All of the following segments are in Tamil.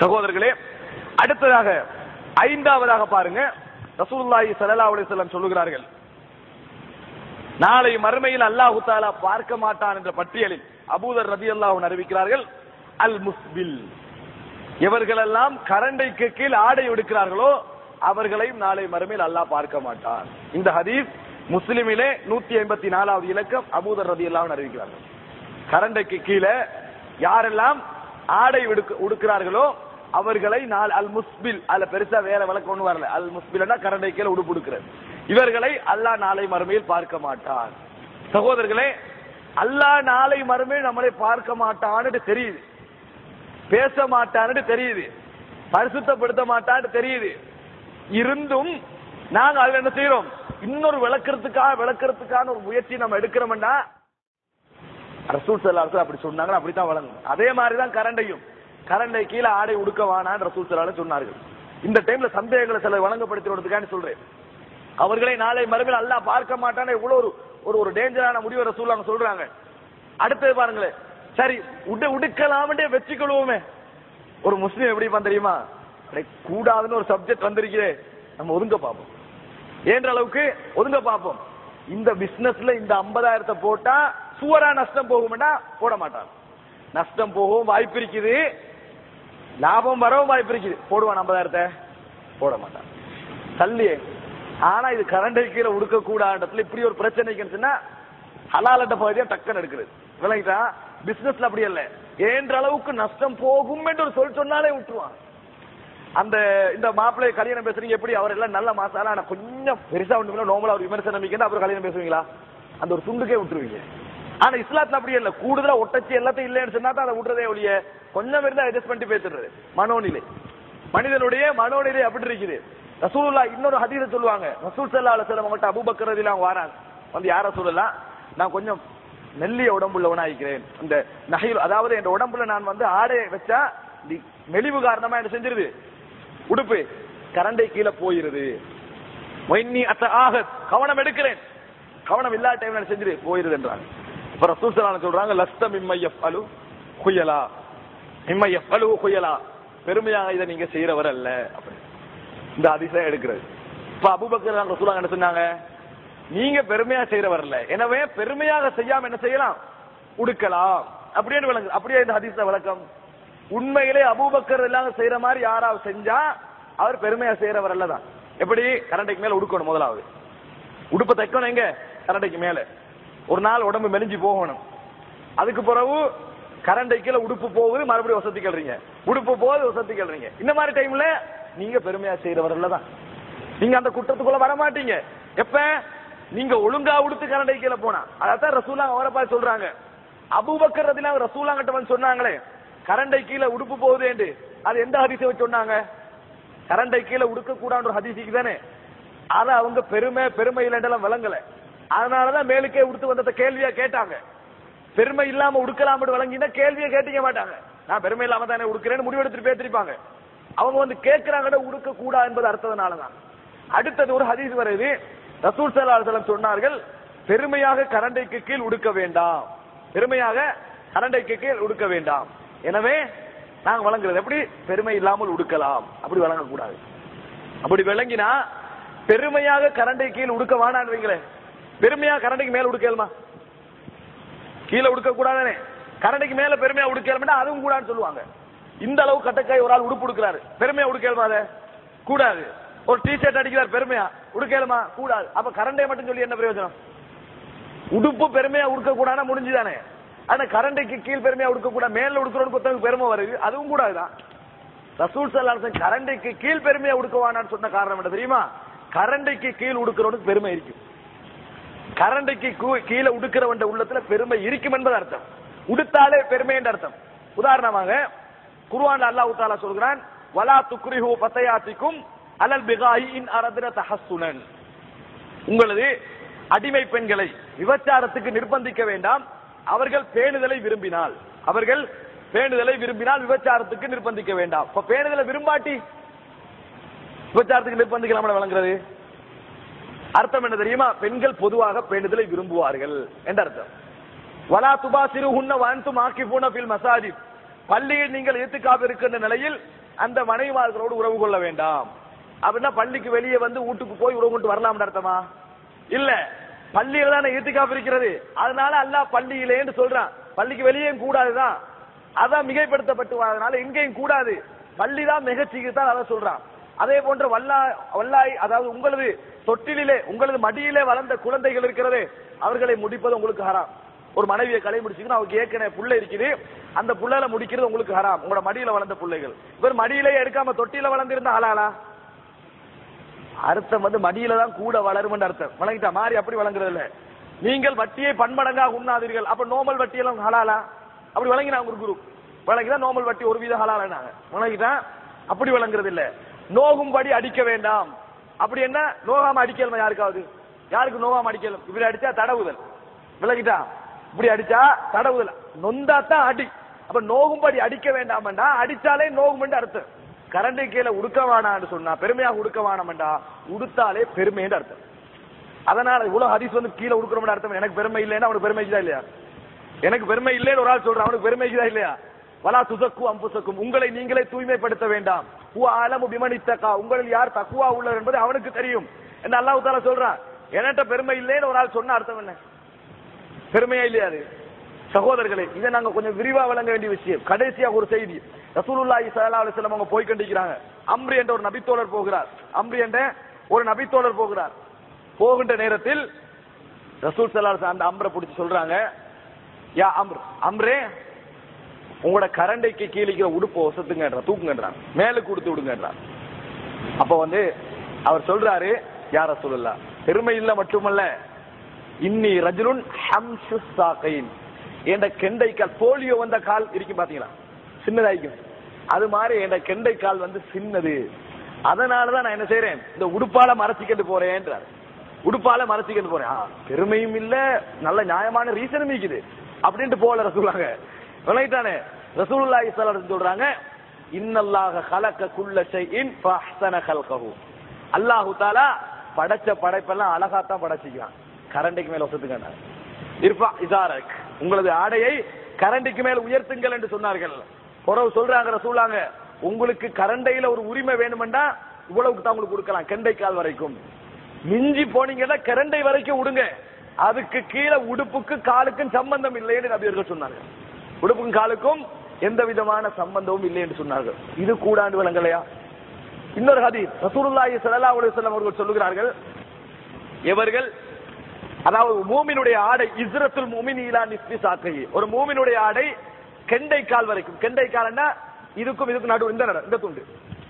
சகோதரர்களே, அடுத்ததாக ஐந்தாவதாக பாருங்க, ரசூலுல்லாஹி ஸல்லல்லாஹு அலைஹி வஸல்லம் சொல்லுகிறார்கள், நாளை மறுமையில் அல்லாஹ் தஆலா பார்க்க மாட்டான் என்ற பட்டியலில் அபூதர் ரலியல்லாஹு அன்ஹு அறிவிக்கிறார்கள், அல் முஸ்பில், எவர்களெல்லாம் கரண்டைக்கு கீழ் ஆடை எடுக்கிறார்களோ அவர்களையும் நாளை மறுமையில் அல்லாஹ் பார்க்க மாட்டான். இந்த ஹதீஸ் முஸ்லிமிலே 154வது இலக்கம் அபூதர் ரலியல்லாஹு அன்ஹு அறிவிக்கிறார்கள். கரண்டைக்கு கீழே யாரெல்லாம் ஆடை உடுக்கிறார்களோ அவர்களை அல் முஸ்பில், அதுல பெருசா வேற விளக்கம் ஒண்ணு வரல, அல் முஸ்பில்னா கரண்டை கீழே உடுப்பு உடுக்கிறது, இவர்களை அல்லாஹ் நாளை மறுமையில் பார்க்க மாட்டான். சகோதரர்களே, அல்லாஹ் நாளை மறுமையில் நம்மளை பார்க்க மாட்டான்னு தெரியுது, பேச மாட்டான்னு தெரியுது, பரிசுத்தப்படுத்த மாட்டான்னு தெரியுது. இருந்தும் நாங்க அதுல என்ன செய்யறோம், இன்னொரு விளக்கறதுக்கான ஒரு முயற்சி நம்ம எடுக்கிறோம்னா, ரசூல் ஸல்லல்லாஹு அலைஹி வஸல்லம் அப்படி சொன்னாங்க, அப்படித்தான் வழங்கும். அதே மாதிரிதான் கரண்டையும், கரண்டை கீழே ஆடை உடுக்க வானான்னு ரசூல் ஸல்லல்லாஹு அலைஹி வஸல்லம் சொன்னார்கள். இந்த டைம்ல சந்தேகங்களை சில வழங்கப்படுத்துறதுக்கான சொல்றேன். அவர்களை நாளை மறுமையில் அல்லாஹ் பார்க்க மாட்டான்னு எவ்வளவு ஒரு டேஞ்சரான முடிவை ரசூலுல்லாஹ் சொல்றாங்க. அடுத்தது பாருங்களேன், சரி உடுக்கலாம்னே வச்சுக்கொள்வோமே, ஒரு முஸ்லீம் எப்படி இருப்பான் தெரியுமா, கூடாதுன்னு ஒரு சப்ஜெக்ட் வந்திருக்கிறே, நம்ம ஒதுங்க பார்ப்போம், ஏன்ற அளவுக்கு ஒதுங்க பார்ப்போம். இந்த பிசினஸ்ல இந்த 50,000 போட்டா சுவரா நஷ்டம் போகும்னா போட மாட்டான், நஷ்டம் போகவும் வாய்ப்பு இருக்குது, லாபம் வரவும் வாய்ப்பு இருக்குது, போடுவான் 50,000 போட மாட்டான் தள்ளியே. ஆனா இது கரண்டை கீழே உடுக்க கூடாதுல இப்படி ஒரு பிரச்சனைக்குன்னா ஹலாலட்ட பகுதியா டக்குன்னு எடுக்கிறது, விளங்கிட்டா? பிசினஸ்ல அப்படி இல்ல, ஏன்ற அளவுக்கு நஷ்டம் போகும் என்று ஒரு சொல் சொன்னாலே விட்டுருவான். அந்த இந்த மாப்பிள்ளை கல்யாணம் பேசுறீங்க, எப்படி அவர் எல்லாம் நல்ல மாசாலா, ஆனா கொஞ்சம் பெருசா ஒண்ணு நோமலா ஒரு விமர்சனம் அப்புறம் கல்யாணம் பேசுவீங்களா, அந்த ஒரு துண்டுக்கே விட்டுருவீங்க. ஆனா இஸ்லாத்துல அப்படி இல்ல, கூடுதலா ஒட்டச்சி எல்லாத்தையும் இல்லைன்னு சொன்னா தான் அதை விடுறதே ஒழிய கொஞ்சம் இருந்தா அட்ஜஸ்ட் பண்ணி பேசுறது. மனோநிலை, மனிதனுடைய மனோநிலை அப்படி இருக்குது. ரசூலுல்லாஹ் இன்னொரு ஹதீஸ சொல்லுவாங்க, ரசூல் ஸல்லல்லாஹு அலைஹி வஸல்லம் அவங்கள்ட்ட அபூபக்கர் ரலியல்லாஹு அன்ஹு வராங்க, வந்து யார சொல்லலாம், நான் கொஞ்சம் மெல்லிய உடம்புள்ளவனாயிருக்கிறேன், இந்த நஹீல், அதாவது என் உடம்புல நான் வந்து ஆடை வச்சா மெலிவு காரணமா என்ன செஞ்சிருது, உடுப்பு கரண்டை கீழே போயிருது, கவனம் எடுக்கிறேன், கவனம் இல்லாத டைம்ல என்ன செஞ்சிரு போயிருது என்றாங்க. இப்ப ரசூல் ஸல்லல்லாஹு அலைஹி வஸல்லம் சொல்றாங்க, லஸ்த மிம்ம யஃபலு குயலா, மிம்ம யஃபலு குயலா, பெருமையாக இதை நீங்க செய்யறவர் அல்ல அப்படி இந்த ஹதீஸை எடுக்கிறது. இப்ப அபூபக்கர் ரசூலுல்லாஹ் என்ன சொன்னாங்க, நீங்க பெருமையா செய்யறவர் இல்ல, எனவே பெருமையாக செய்யாம என்ன செய்யலாம், உடுக்கலாம் அப்படின்னு விளங்கு. அப்படியே இந்த ஹதீஸ் விளக்கம், உண்மையிலே அபூபக்கர் எல்லாம் செய்யற மாதிரி யாராவது செஞ்சா அவர் பெருமையா செய்யறவர் அல்லதான். எப்படி, கரண்டைக்கு மேல உடுக்கணும், முதலாவது உடுப்பை தைக்கணும், எங்க கரண்டைக்கு மேல, ஒரு நாள் உடம்பு மெலிஞ்சு போகணும், அதுக்கு பிறகு கரண்டை கீழே உடுப்பு போகுது, மறுபடியும் வசதி கேள்றீங்க, உடுப்பு போகுது வசதி கேள்றீங்க. இந்த மாதிரி டைம்ல நீங்க பெருமையா செய்யறவர் இல்லதான், நீங்க அந்த குற்றத்துக்குள்ள வர மாட்டீங்க. எப்ப நீங்க ஒழுங்கா உடுத்து கரண்டை கீழே போனா, அதான் ரசூலுல்லாஹ் அவரை பார்த்து சொல்றாங்க, அபூபக்கர் ரலியல்லாஹு ரசூலுல்லாஹ் கிட்ட வந்து சொன்னாங்களே கரண்டை கீழே உடுப்பு போகுது என்று, அது எந்த ஹதீஸை வச்சு சொன்னாங்க, கரண்டை கீழே உடுக்க கூடாது ஒரு ஹதீஸுக்கு தானே, அத அவங்க பெருமை இல்லைன்றெல்லாம் விளங்கல, அதனாலதான் மேலுக்கே உடுத்து வந்த கேள்வியா கேட்டாங்க. பெருமை இல்லாம உடுக்கலாம் விளங்கினா கேள்வியை கேட்டீங்க மாட்டாங்க, நான் பெருமை இல்லாம தானே உடுக்கிறேன்னு முடிவெடுத்துட்டு பேசிருப்பாங்க. அவங்க வந்து கேட்கிறாங்க உடுக்க கூடா என்பது அர்த்தத்தினாலதான். அடுத்தது ஒரு ஹதீஸ் வருது, ரசூல் ஸல்லல்லாஹு அலைஹி வஸல்லம் சொன்னார்கள், பெருமையாக கரண்டைக்கு கீழ் உடுக்க வேண்டாம், பெருமையாக கரண்டைக்கு கீழ் உடுக்க வேண்டாம். எனவே நாங்க வழங்குறது எப்படி, பெருமை இல்லாமல் உடுக்கலாம், அப்படி வழங்கக்கூடாது. அப்படி விளங்கினா பெருமையாக கரண்டை கீழ் உடுக்க வேணான்னு வைங்களேன், பெருமையாக கரண்டைக்கு மேல உடுக்கலுமா, கீழே உடுக்க கூடாதானே, கரண்டைக்கு மேல பெருமையா உடுக்கலும்னா அதுவும் கூடாதுன்னு சொல்லுவாங்க. இந்த அளவு கட்டக்காய் ஒரு ஆள் உடுப்பு உடுக்கிறாரு, பெருமையா உடுக்கலுமா, அதை கூடாது. ஒரு டிஷர்ட் அடிக்கிறார், பெருமையா உடுக்கலுமா, கூடாது. அப்ப கரண்டை மட்டும் சொல்லி என்ன பிரயோஜனம், உடுப்பு பெருமையா உடுக்க கூடாதுன்னா முடிஞ்சுதானே. ஆனா கரண்டைக்கு கீழ் பெருமையா உடுக்க கூட, மேல உடுக்கிறவனுக்கு பெருமை வருது, அதுவும் கூடாதுதான். ரசூல் ஸல்லல்லாஹு அலைஹி வஸல்லம் கரண்டைக்கு கீழ் பெருமையா உடுக்கவானான்னு சொன்ன காரணம் என்ன தெரியுமா, கரண்டைக்கு கீழ் உடுக்கிறவனுக்கு பெருமை இருக்கும், கரண்டைக்கு கீழே உடுக்கிறவன் உள்ளத்துல பெருமை இருக்கும் என்பது அர்த்தம், உடுத்தாலே பெருமை என்ற அர்த்தம். உதாரணமாக குர்ஆன்ல அல்லாஹ் தஆலா சொல்கிறான், வலா துக்ரிஹு ஃபதயாத்திக்கும் அலல் பிகாஹி இன் அரத்ன தஹஸ்ஸுனன், உங்களது அடிமை பெண்களை விபச்சாரத்துக்கு நிர்பந்திக்க வேண்டாம், அவர்கள் பேணுதலை விரும்பினால், அவர்கள் பேணுதலை விரும்பினால் விபச்சாரத்துக்கு நிர்பந்திக்க வேண்டாம். இப்ப பேணுதலை விரும்பாட்டி விபச்சாரத்துக்கு நிர்பந்திக்கலாம் வழங்குறது அர்த்தம் என்ன தெரியுமா, பெண்கள் பொதுவாக பேணுதலை விரும்புவார்கள் என்ற அர்த்தம். வலா துபாசிருஹுன்ன வஅன்தும் ஆகிஃபூன ஃபில் மசாஜித், பள்ளியில் நீங்கள் இத்திகாஃப் இருக்கின்ற நிலையில் அந்த மனைவிமார்களோடு உறவு கொள்ள வேண்டாம். அப்படின்னா பள்ளிக்கு வெளியே வந்து வீட்டுக்கு போய் உறவு கொண்டு வரலாம் அர்த்தமா? இல்ல, பள்ளியில தானே இத்திகாஃப் இருக்கிறது, அதனால அல்லாஹ் பள்ளியிலேன்னு சொல்றான். பள்ளிக்கு வெளியேயும் கூடாதுதான், அதான் மிகைப்படுத்தப்பட்டு எங்கேயும் கூடாது, பள்ளிதான் மிகச்சிக்குதான் அதை சொல்றான். அதே போன்ற வல்லாய் அதாவது உங்களது தொட்டிலே உங்களது மடியிலே வளர்ந்த குழந்தைகள் இருக்கிறது, அவர்களை முடிப்பது உங்களுக்கு ஹராம். ஒரு மனைவியை கலை முடிச்சுக்கணும், அவருக்கு ஏற்கனவே புள்ள இருக்குது, அந்த புள்ளையில முடிக்கிறது உங்களுக்கு ஹராம். உங்களோட மடியில வளர்ந்த பிள்ளைகள் இவர் மடியிலே எடுக்காம தொட்டில வளர்ந்திருந்தா ஹலாலா? அர்த்தம் வந்து மடியில தான் கூட வளரும் அர்த்தம். வழங்கிட்டா மாறி அப்படி வழங்குறது இல்ல. நீங்கள் வட்டியை பன்மடங்காக உண்ணாதீர்கள், அப்ப நோமல் வட்டியெல்லாம் ஹலாலா? அப்படி வழங்கினா ஒரு குரூப் வழங்கிதான் நோமல் வட்டி ஒரு வீத ஹலாலானாங்க. வழங்கிட்டா அப்படி வழங்குறது இல்ல. நோகும்படி அடிக்க வேண்டாம். அப்படி என்ன நோகாம அடிக்கலும் யாருக்காவது? யாருக்கு நோகாம அடிக்கலும்? இப்படி அடிச்சா தடவுதல். விளங்கிட்டா? இப்படி அடிச்சா தடவுதல், நொந்தாத்தான் அடி. அப்ப நோகும்படி அடிக்க வேண்டாம்டா, அடிச்சாலே நோகும் அர்த்தம். கரண்டை கீழே உடுக்கவானான்னு சொன்னா பெருமையாக உடுக்கவானம்டா, உடுத்தாலே பெருமை அர்த்தம். அதனால இவ்வளவு ஹதீஸ் வந்து கீழே உடுக்கிறோம் அர்த்தம். எனக்கு பெருமை இல்லைன்னா அவனுக்கு பெருமைக்குதா இல்லையா? எனக்கு பெருமை இல்லைன்னு ஒரு ஆள் சொல்றான், அவனுக்கு பெருமைக்குதா இல்லையா? வலா துசக்கு அம்புசக்கும், உங்களை நீங்களே தூய்மைப்படுத்த வேண்டாம். உங்களில் யார் தக்குவா உள்ளவர் என்பது அவனுக்கு தெரியும் என்று அல்லாஹ் தஆலா சொல்றான். என்கிட்ட பெருமை இல்லைன்னு ஒரு ஆள் சொன்ன அர்த்தம் என்ன? பெருமையா இல்லையாது? சகோதரர்களே, இதை நாங்க கொஞ்சம் விரிவா விளங்க வேண்டிய விஷயம். கடைசியாக ஒரு செய்தி, ரசூலுல்லாஹி ஸல்லல்லாஹு அலைஹி வஸல்லம் அவங்க போய் கண்டிக்கிறாங்க. அம்ரு என்ற ஒரு நபித்தோழர் போகிறார். அம்ரு என்ற ஒரு நபித்தோழர் போகிறார். போகின்ற நேரத்தில் ரசூல் ஸல்லல்லாஹு அலைஹி வஸல்லம் அந்த அம்ரை பிடிச்சி சொல்றாங்க, யா அம்ர், அம்ரே உங்களோட கரண்டைக்கு கீழிக்கிற உடுப்பு ஒசத்துங்கன்றான், தூக்குங்கன்றான், மேலுக்கு கொடுத்து விடுங்கன்றான். அப்ப வந்து அவர் சொல்றாரு, யா ரசூலுல்லாஹ், பெருமை இல்ல மட்டுமல்ல, இன்னி ரஜுலுன் ஹம்சு சாகைன், என்ற கெண்டை கால், போலியோ வந்த கால் இருக்கும் பாத்தீங்களா, சின்னதாய்க்கும், அது மாதிரி என்ற கெண்டை கால் வந்து சின்னது, அதனாலதான் நான் என்ன செய்யறேன், இந்த உடுப்பால மறைச்சிக்கிட்டு போறேன்றார். உடுப்பால மறைச்சிக்கிட்டு போறேன், பெருமையும் இல்ல, நல்ல நியாயமான ரீசனும் இருக்குது அப்படின்ட்டு போல ரசூலுல்லாஹ். விளையாட்டானே ரசூலுல்லாஹி ஸல்லல்லாஹு அலைஹி வஸல்லம் சொல்றாங்க, இன்னல்லாஹ ஹலக குல்ல ஷைஇன் ஃபஹ்ஸன ஹல்கஹு, அல்லாஹ் தஆலா படைச்ச படைப்பெல்லாம் அழகாத்தான் படைச்சிக்கிறான். கரண்டைக்கு மேல ஒசத்துங்க, இர்ஃபா இஸாரக், உங்களது ஆடையை கரண்டைக்கு மேல உயர்த்துங்கள் என்று சொன்னார்கள். பொறவு சொல்றாங்க ரசூலுல்லாஹ், உங்களுக்கு கரண்டையில ஒரு உரிமை வேணுமெண்டா இவ்வளவுக்கு தான் உங்களுக்கு கொடுக்கலாம், கெண்டை கால் வரைக்கும். மிஞ்சி போனீங்கன்னா கரண்டை வரைக்கும் விடுங்க, அதுக்கு கீழே உடுப்புக்கு காலுக்கும் சம்பந்தம் இல்லை என்று நபியர்கள் சொன்னார்கள். உடுப்புக்கும் காலுக்கும் எந்த விதமான சம்பந்தமும் இல்லை என்று சொன்னார்கள். இது கூடாண்டு விளங்கலையா? இன்னொரு ஹதீஸ், ரசூலுல்லாஹி ஸல்லல்லாஹு அலைஹி வஸல்லம் அவர்கள் சொல்லுகிறார்கள், எவர்கள் அதாவது மூமினுடைய ஆடை இஸ்ரத்துல் முஃமின் இலா நிஸ்பி சாக்கைஹி, ஒரு மூமினுடைய ஆடை கெண்டை கால் வரைக்கும். கெண்டை கால்னா இதுக்கும் இதுக்கும் நடு இந்த துண்டு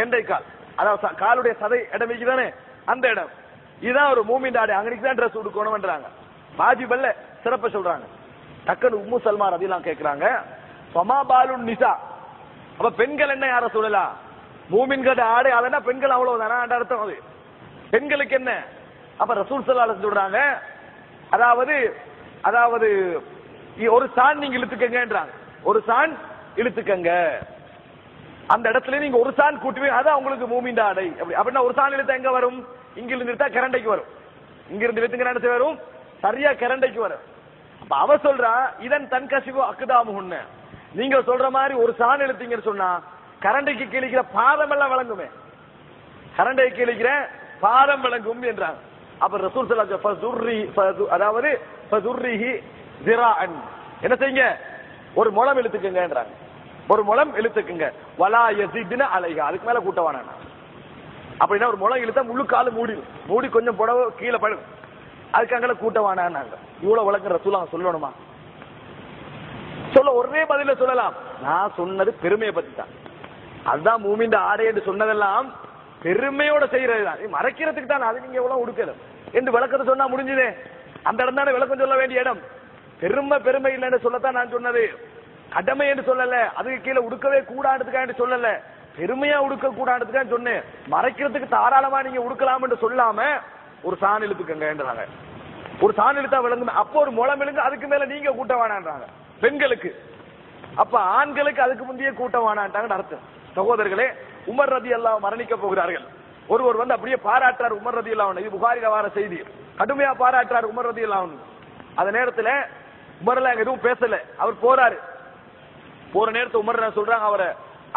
கெண்டை கால், அதாவது காலுடைய சதை இடம் இருக்குதானே அந்த இடம், இதுதான் ஒரு மூமின் ஆடை. அங்கனைக்கு தான் ட்ரெஸ் உடுக்கணும்ன்றாங்க. வாஜிபல்ல சிறப்ப சொல்றாங்க. டக்குனு உம்மு சல்மா ரலியல்லாஹு கேக்குறாங்க, ஃபமா பாலுன் நிசா, அப்ப பெண்கள் என்ன யார சொல்லலாம்? மூமின்கள் ஆடை அதனா பெண்கள் அவ்வளவுதானா அர்த்தம். அது பெண்களுக்கு என்ன? அப்ப ரசூல் ஸல்லல்லாஹு அலைஹி வஸல்லம் சொல்றாங்க, அதாவது அதாவது ஒரு சான் நீங்க இழுத்துக்கங்கன்றாங்க. ஒரு சான் இழுத்துக்கங்க, அந்த இடத்துல நீங்க ஒரு சான் கூட்டுவே, அதான் உங்களுக்கு மூமின் ஆடை. அப்படி அப்படின்னா ஒரு சான் இழுத்தா எங்க வரும்? இங்கிருந்து இழுத்தா கரண்டைக்கு வரும், இங்கிருந்து இழுத்துங்க வரும், சரியா கரண்டைக்கு வரும். அப்ப அவ சொல்றா, இதன் தன் கசிவு அக்குதாமுன்னு, நீங்க சொல்ற மாதிரி ஒரு சான் இழுத்தீங்கன்னு சொன்னா கரண்டைக்கு கீழிக்கிற பாதம் எல்லாம் விளங்குமே, கரண்டை கீழிக்கிற பாதம் விளங்கும் என்றாங்க. அப்ப ரசூல் ஸல்லல்லாஹு அலைஹி வஸல்லம் அதாவது ஃபதுர்ரிஹி ஸிராஅன், என்ன செய்யுங்க, ஒரு முழம் இழுத்துக்குங்கன்றாங்க. ஒரு முழம் இழுத்துக்குங்க, வலா யஸித்ன அலைஹா, அதுக்கு மேல கூட்டவானா. அப்படின்னா ஒரு முழம் இழுத்தா முழு காலு மூடி கொஞ்சம் புடவை கீழே படும், அதுக்கு அங்கே கூட்டவானாங்க. இவ்வளவு வழக்கு ரசூலுல்லாஹ் சொல்லணுமா? சொல்ல ஒரே பதில சொல்லலாம், நான் சொன்னது பெருமையை பத்தி தான். அதுதான் மூமின் ஆடை என்று சொன்னதெல்லாம் பெருமையோட செய்யறதுதான், மறைக்கிறதுக்கு தான். அது நீங்க எவ்வளவு உடுக்கல என்று விளக்கத்தை சொன்னா முடிஞ்சதே, அந்த இடம் தானே விளக்கம் சொல்ல வேண்டிய இடம். பெருமை இல்லைன்னு சொல்லத்தான் நான் சொன்னது, கடமை என்று சொல்லல, அதுக்கு கீழே உடுக்கவே கூடாதுக்காக சொல்லல, பெருமையா உடுக்க கூடாதுக்காக சொன்னேன். மறைக்கிறதுக்கு தாராளமா நீங்க உடுக்கலாம் என்று சொல்லாம ஒரு சான் இழுத்துக்கங்கன்றாங்க. ஒரு சான் இழுத்தா விளங்கும், அப்போ ஒரு முளம் இழுங்க, அதுக்கு மேல நீங்க கூட்ட வேணான்றாங்க பெண்களுக்கு. அப்ப ஆண்களுக்கு அதுக்கு முந்தைய கூட்ட வேணான்ட்டாங்க அர்த்தம். சகோதரர்களே, உமர் ரலியல்லாஹு மரணிக்க போகிறார்கள். ஒருவர் வந்து அப்படியே பாராட்டார் உமர் ரலியல்லாஹு, இது புகாரில வர செய்தி, கடுமையா பாராட்டார் உமர் ரலியல்லாஹு. அந்த நேரத்துல உமர்லாம் எதுவும் பேசல, அவர் போறாரு. போற நேரத்தை உமர் சொல்றாங்க, அவரை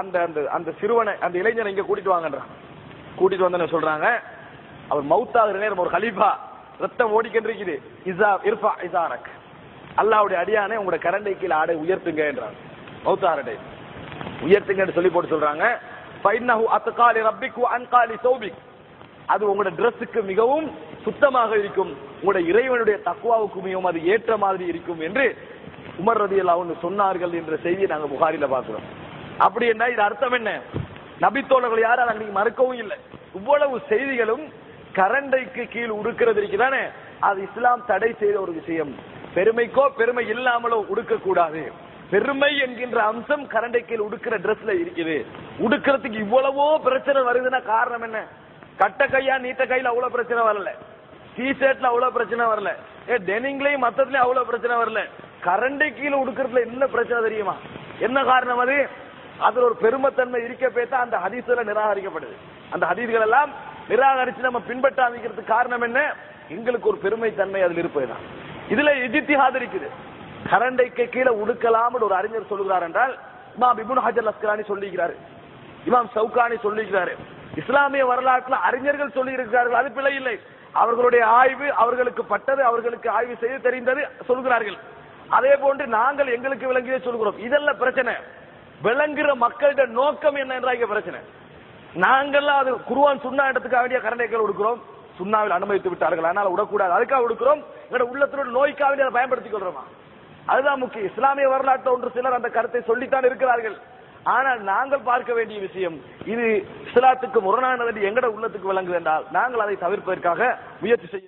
அந்த அந்த அந்த சிறுவனை அந்த இளைஞனை இங்க கூட்டிட்டு வாங்கன்றான். கூட்டிட்டு வந்து சொல்றாங்க, அவர் மௌத்தாகிற நேரம் ஒரு கலீஃபா ரத்தம் ஓடிக்கின்றிருக்குது, இர்ஃபா இஸாரக், அல்லாஹ்வுடைய அடியானே உங்களோட கரண்டை கீழ ஆடை உயர்த்துங்க என்றாங்க. மௌத்தாரடை உயர்த்துங்கன்னு சொல்லி போட்டு சொல்றாங்க, ஃபைன்னஹு அத்கா லிரப்பிக் வ அன்கா லிஸௌபிக், அது உங்களோட டிரெஸ்ஸுக்கு மிகவும் சுத்தமாக இருக்கும், உங்களோட இறைவனுடைய தக்வாவுக்கு மிகவும் அது ஏற்ற மாதிரி இருக்கும் என்று உமர் ரலியல்லாஹு அன்ஹு சொன்னார்கள் என்ற செய்தியை நாங்க புகாரில பார்க்கிறோம். அப்படி என்ன இது அர்த்தம் என்ன? நபித்தோழர்கள் யாரும் அன்னைக்கு மறுக்கவும் இல்லை. இவ்வளவு செய்திகளும் கரண்டைக்கு கீழ் உடுக்கிறது இருக்குதானே, அது இஸ்லாம் தடை செய்த ஒரு விஷயம். பெருமைக்கோ பெருமை இல்லாமலோ உடுக்க கூடாது. பெருமை என்கின்ற அம்சம் கரண்டை கீழ் உடுக்கிற டிரெஸ்ல இருக்குது. உடுக்கிறதுக்கு இவ்வளவோ பிரச்சனை வருதுன்னா காரணம் என்ன? கட்ட கையா நீட்ட கையில அவ்வளவு பிரச்சனை வரல, டி ஷர்ட்ல அவ்வளவு பிரச்சனை வரல, டெனிங்லயும் மத்ததுலயும் அவ்வளவு பிரச்சனை வரல. கரண்டை கீழே உடுக்கிறதுல என்ன பிரச்சனை தெரியுமா? என்ன காரணம்? அது அதுல ஒரு பெருமைத்தன்மை இருக்க பேத்தா அந்த ஹதீஸ்ல நிராகரிக்கப்படுது. அந்த ஹதீஸ்கள் எல்லாம் நிராகரிச்சு நம்ம பின்பற்றாதிக்கிறதுக்கு காரணம் என்ன? எங்களுக்கு ஒரு பெருமை தன்மை அதில் இருப்பதுதான். இதுல இஜ்திஹாத் இருக்குது. கரண்டைக்கு கீழே உடுக்கலாம் ஒரு அறிஞர் சொல்லுகிறார் என்றால் இமாம் இப்னு ஹஜர் அஸ்கலானி சொல்லிக்கிறாரு, இமாம் ஷவுகானி சொல்லிக்கிறாரு, இஸ்லாமிய வரலாற்றுல அறிஞர்கள் சொல்லி இருக்கிறார்கள், அது பிழை இல்லை. அவர்களுடைய ஆய்வு, அவர்களுக்கு பட்டது, அவர்களுக்கு ஆய்வு செய்து தெரிந்தது சொல்கிறார்கள். அதே போன்று நாங்கள் எங்களுக்கு விளங்கியே சொல்கிறோம். இதெல்லாம் பிரச்சனை. விளங்குற மக்களிட நோக்கம் என்ன என்ற பிரச்சனை. நாங்கள்லாம் அது குர்ஆன் சுன்னா இடத்துக்காக வேண்டிய கரண்டைகள் உடுக்கிறோம், சுன்னாவில் அனுமதித்து விட்டார்கள், அதனால உடக்கூடாது, அதுக்காக உடுக்கிறோம். எங்களோட உள்ளத்தோட நோய்க்காக வேண்டிய அதை பயன்படுத்திக் கொள்றோமா? அதுதான் முக்கியம். இஸ்லாமிய வரலாற்று ஒன்று சிலர் அந்த கருத்தை சொல்லித்தான் இருக்கிறார்கள். ஆனால் நாங்கள் பார்க்க வேண்டிய விஷயம், இது இஸ்லாத்துக்கு முரணானது எங்கட உள்ளத்துக்கு விளங்குது என்றால் நாங்கள் அதை தவிர்ப்பதற்காக முயற்சி செய்ய